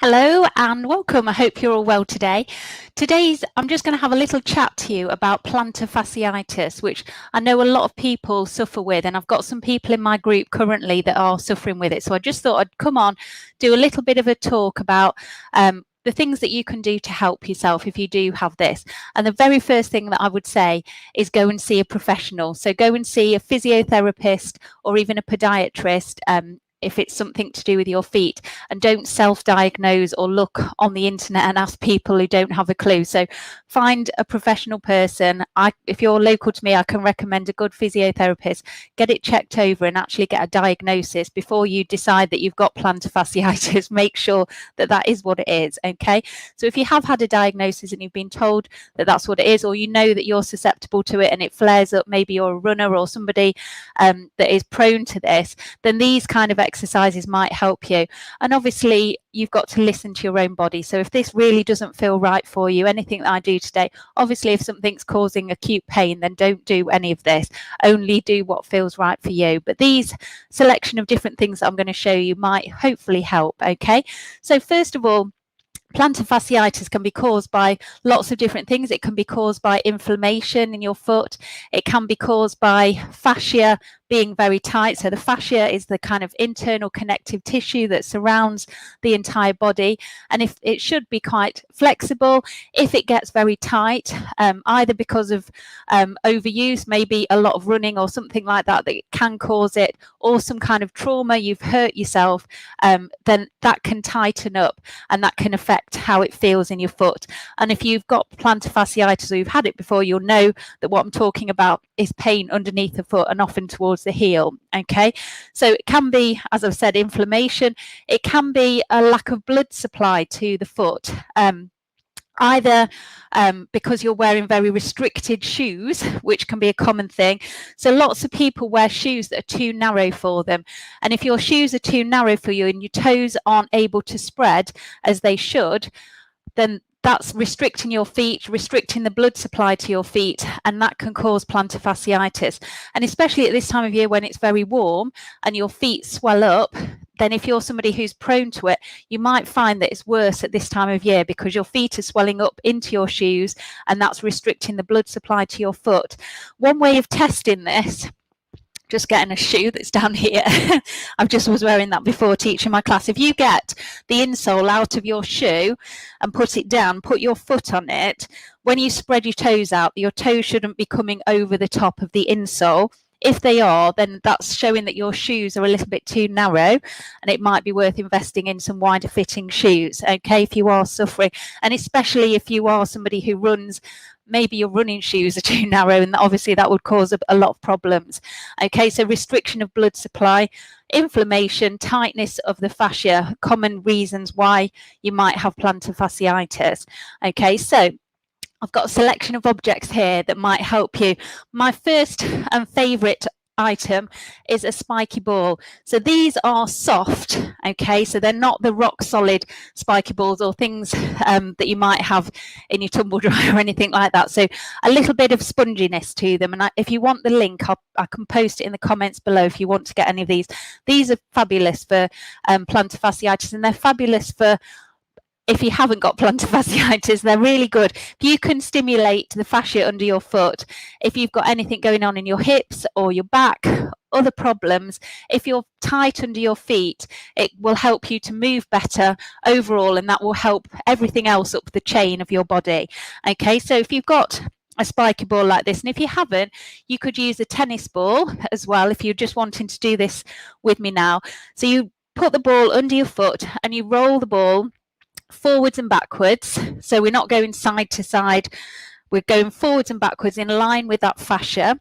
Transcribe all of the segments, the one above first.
Hello and welcome. I hope you're all well today. I'm just going to have a little chat to you about plantar fasciitis, which I know a lot of people suffer with, and I've got some people in my group currently that are suffering with it. So I just thought I'd come on, do a little bit of a talk about the things that you can do to help yourself if you do have this. And the very first thing that I would say is go and see a professional. So go and see a physiotherapist or even a podiatrist, if it's something to do with your feet, and don't self-diagnose or look on the internet and ask people who don't have a clue. So find a professional person. If you're local to me, I can recommend a good physiotherapist. Get it checked over and actually get a diagnosis before you decide that you've got plantar fasciitis. Make sure that that is what it is, okay? So if you have had a diagnosis and you've been told that that's what it is, or you know that you're susceptible to it and it flares up, maybe you're a runner or somebody that is prone to this, then these kind of exercises might help you. And obviously you've got to listen to your own body. So if this really doesn't feel right for you, anything that I do today, obviously if something's causing acute pain, then don't do any of this. Only do what feels right for you. But these selection of different things that I'm going to show you might hopefully help, okay? So first of all, plantar fasciitis can be caused by lots of different things. It can be caused by inflammation in your foot. It can be caused by fascia being very tight. So the fascia is the kind of internal connective tissue that surrounds the entire body, and if it should be quite flexible. If it gets very tight, either because of overuse, maybe a lot of running or something like that, that can cause it, or some kind of trauma, you've hurt yourself, then that can tighten up and that can affect how it feels in your foot. And if you've got plantar fasciitis or you've had it before, you'll know that what I'm talking about is pain underneath the foot and often towards the heel, okay? So it can be, as I've said, inflammation. It can be a lack of blood supply to the foot, either because you're wearing very restricted shoes, which can be a common thing. So lots of people wear shoes that are too narrow for them, and if your shoes are too narrow for you and your toes aren't able to spread as they should, then that's restricting your feet, restricting the blood supply to your feet, and that can cause plantar fasciitis. And especially at this time of year when it's very warm and your feet swell up, then if you're somebody who's prone to it, you might find that it's worse at this time of year because your feet are swelling up into your shoes and that's restricting the blood supply to your foot. One way of testing this, just getting a shoe that's down here. I just was wearing that before teaching my class. If you get the insole out of your shoe and put it down, put your foot on it, when you spread your toes out, your toes shouldn't be coming over the top of the insole. If they are, then that's showing that your shoes are a little bit too narrow, and it might be worth investing in some wider fitting shoes, okay, if you are suffering. And especially if you are somebody who runs, maybe your running shoes are too narrow, and obviously that would cause a lot of problems. Okay, so restriction of blood supply, inflammation, tightness of the fascia, common reasons why you might have plantar fasciitis. Okay, so I've got a selection of objects here that might help you. My first and favourite item is a spiky ball. So these are soft, okay, so they're not the rock solid spiky balls or things that you might have in your tumble dryer or anything like that. So a little bit of sponginess to them, and if you want the link, I can post it in the comments below if you want to get any of these. These are fabulous for plantar fasciitis, and they're fabulous for if you haven't got plantar fasciitis. They're really good. If you can stimulate the fascia under your foot, if you've got anything going on in your hips or your back, other problems, if you're tight under your feet, it will help you to move better overall, and that will help everything else up the chain of your body. Okay, so if you've got a spiky ball like this, and if you haven't, you could use a tennis ball as well if you're just wanting to do this with me now. So you put the ball under your foot and you roll the ball forwards and backwards. So we're not going side to side, we're going forwards and backwards in line with that fascia.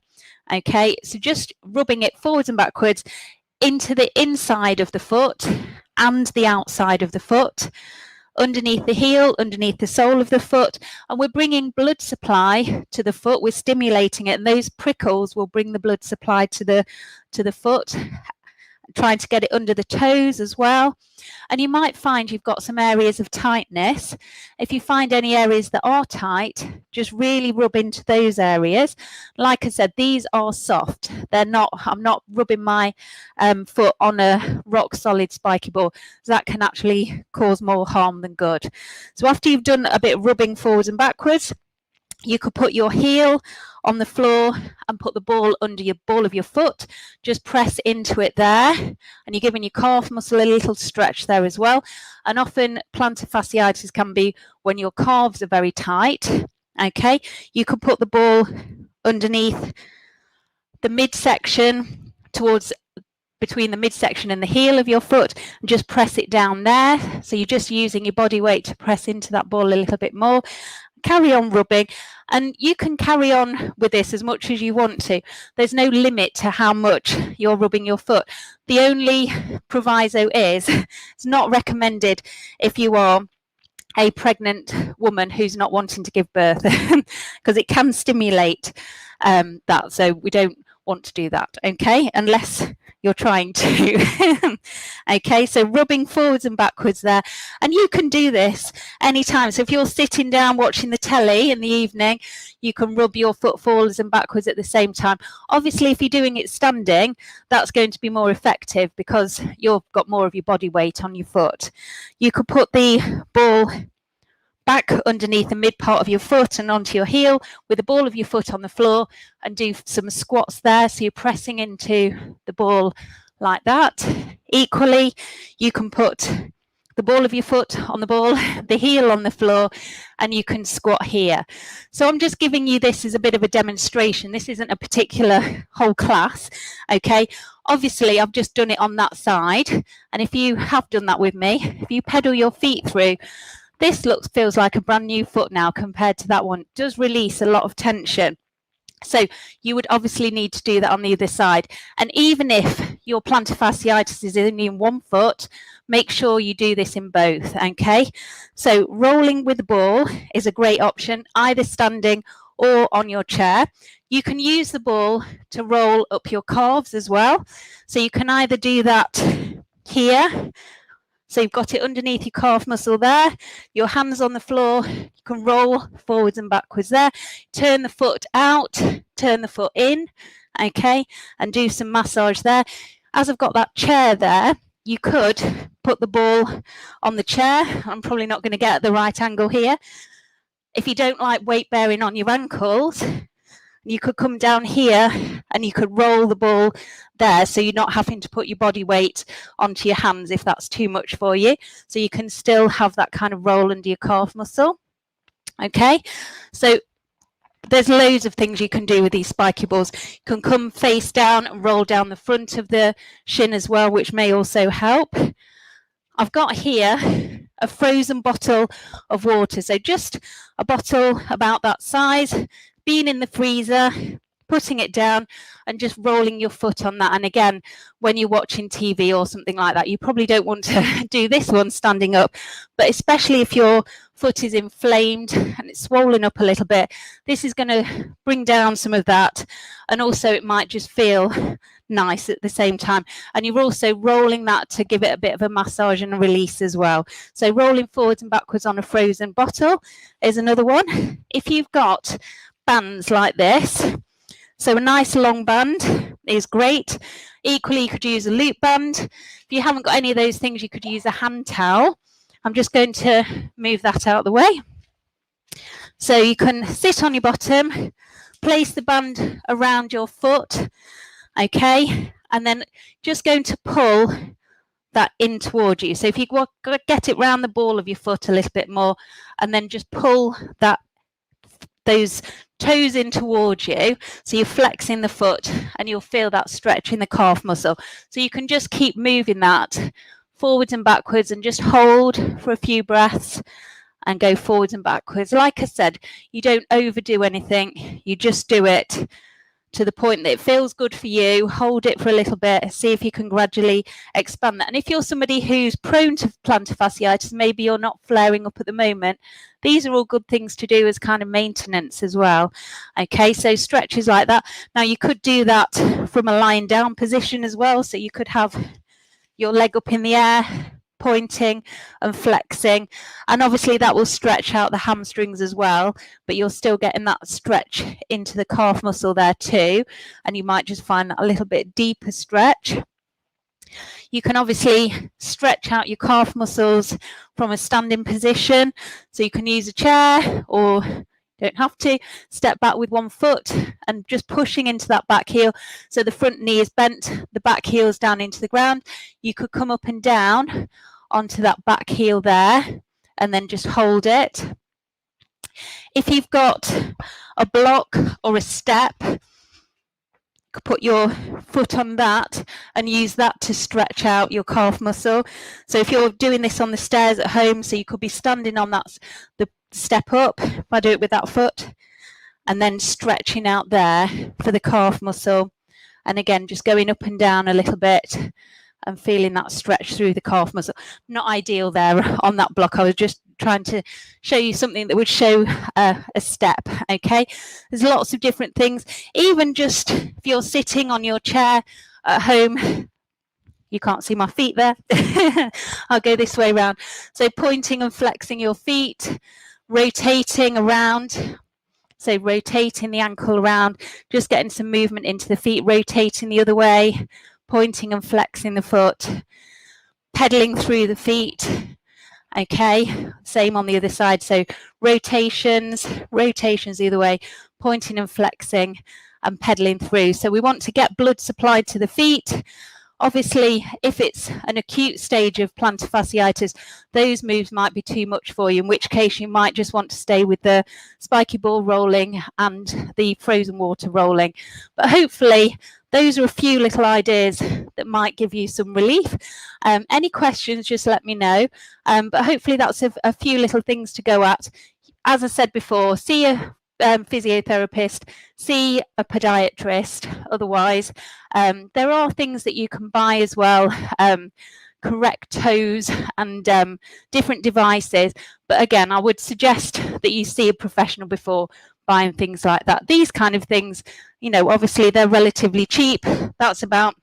Okay, so just rubbing it forwards and backwards into the inside of the foot and the outside of the foot, underneath the heel, underneath the sole of the foot, and we're bringing blood supply to the foot. We're stimulating it, and those prickles will bring the blood supply to the foot, trying to get it under the toes as well. And you might find you've got some areas of tightness. If you find any areas that are tight, just really rub into those areas. Like I said, these are soft. They're not, I'm not rubbing my foot on a rock solid spiky ball. That can actually cause more harm than good. So after you've done a bit of rubbing forwards and backwards, you could put your heel on the floor and put the ball under your ball of your foot. Just press into it there, and you're giving your calf muscle a little stretch there as well. And often plantar fasciitis can be when your calves are very tight. Okay, you can put the ball underneath the midsection, towards between the midsection and the heel of your foot, and just press it down there. So you're just using your body weight to press into that ball a little bit more. Carry on rubbing, and you can carry on with this as much as you want to. There's no limit to how much you're rubbing your foot. The only proviso is it's not recommended if you are a pregnant woman who's not wanting to give birth, because it can stimulate that. So we don't want to do that, okay, unless you're trying to. Okay, so rubbing forwards and backwards there, and you can do this anytime. So if you're sitting down watching the telly in the evening, you can rub your foot forwards and backwards at the same time. Obviously, if you're doing it standing, that's going to be more effective because you've got more of your body weight on your foot. You could put the ball back underneath the mid part of your foot and onto your heel with the ball of your foot on the floor, and do some squats there. So you're pressing into the ball like that. Equally, you can put the ball of your foot on the ball, the heel on the floor, and you can squat here. So I'm just giving you this as a bit of a demonstration. This isn't a particular whole class, okay? Obviously, I've just done it on that side, and if you have done that with me, if you pedal your feet through, this feels like a brand new foot now compared to that one. It does release a lot of tension. So you would obviously need to do that on the other side. And even if your plantar fasciitis is only in one foot, make sure you do this in both, okay? So rolling with the ball is a great option, either standing or on your chair. You can use the ball to roll up your calves as well. So you can either do that here. So you've got it underneath your calf muscle there, your hands on the floor, you can roll forwards and backwards there, turn the foot out, turn the foot in, okay, and do some massage there. As I've got that chair there, you could put the ball on the chair. I'm probably not going to get at the right angle here. If you don't like weight bearing on your ankles, you could come down here and you could roll the ball there, so you're not having to put your body weight onto your hands if that's too much for you. So you can still have that kind of roll under your calf muscle. Okay, so there's loads of things you can do with these spiky balls. You can come face down and roll down the front of the shin as well, which may also help. I've got here a frozen bottle of water, so just a bottle about that size, being in the freezer, putting it down and just rolling your foot on that. And again, when you're watching TV or something like that, you probably don't want to do this one standing up, but especially if your foot is inflamed and it's swollen up a little bit, this is going to bring down some of that, and also it might just feel nice at the same time. And you're also rolling that to give it a bit of a massage and a release as well. So rolling forwards and backwards on a frozen bottle is another one. If you've got bands like this, so a nice long band is great. Equally, you could use a loop band. If you haven't got any of those things, you could use a hand towel. I'm just going to move that out of the way. So you can sit on your bottom, place the band around your foot, okay, and then just going to pull that in towards you. So if you get it round the ball of your foot a little bit more, and then just pull those toes in towards you, so you're flexing the foot, and you'll feel that stretch in the calf muscle. So you can just keep moving that forwards and backwards and just hold for a few breaths and go forwards and backwards. Like I said, you don't overdo anything, you just do it to the point that it feels good for you. Hold it for a little bit, see if you can gradually expand that. And if you're somebody who's prone to plantar fasciitis, maybe you're not flaring up at the moment, these are all good things to do as kind of maintenance as well. Okay, so stretches like that. Now you could do that from a lying down position as well. So you could have your leg up in the air, pointing and flexing, and obviously that will stretch out the hamstrings as well, but you're still getting that stretch into the calf muscle there too, and you might just find that a little bit deeper stretch. You can obviously stretch out your calf muscles from a standing position, so you can use a chair or don't have to step back with one foot and just pushing into that back heel, so the front knee is bent, the back heel is down into the ground. You could come up and down onto that back heel there and then just hold it. If you've got a block or a step, you could put your foot on that and use that to stretch out your calf muscle. So if you're doing this on the stairs at home, so you could be standing on that, the step up, if I do it with that foot, and then stretching out there for the calf muscle, and again just going up and down a little bit and feeling that stretch through the calf muscle. Not ideal there on that block. I was just trying to show you something that would show a step. Okay, there's lots of different things. Even just if you're sitting on your chair at home, you can't see my feet there. I'll go this way around. So pointing and flexing your feet, rotating around. So rotating the ankle around, just getting some movement into the feet, rotating the other way, pointing and flexing the foot, pedaling through the feet. Okay, same on the other side. So rotations the other way, pointing and flexing and pedaling through. So we want to get blood supplied to the feet. Obviously, if it's an acute stage of plantar fasciitis, those moves might be too much for you, in which case you might just want to stay with the spiky ball rolling and the frozen water rolling. But hopefully, those are a few little ideas that might give you some relief. Any questions, just let me know. But hopefully that's a few little things to go at. As I said before, see a physiotherapist, see a podiatrist. Otherwise, there are things that you can buy as well, correct toes and different devices. But again, I would suggest that you see a professional before buying things like that. These kind of things, you know, obviously they're relatively cheap. That's about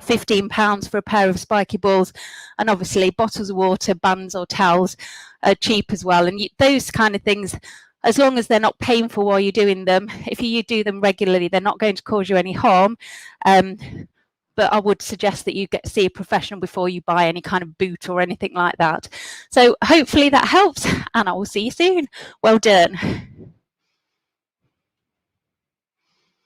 £15 for a pair of spiky balls, and obviously bottles of water, bands or towels are cheap as well. And those kind of things, as long as they're not painful while you're doing them, if you do them regularly, they're not going to cause you any harm. But I would suggest that you see a professional before you buy any kind of boot or anything like that. So hopefully that helps, and I will see you soon. Well done.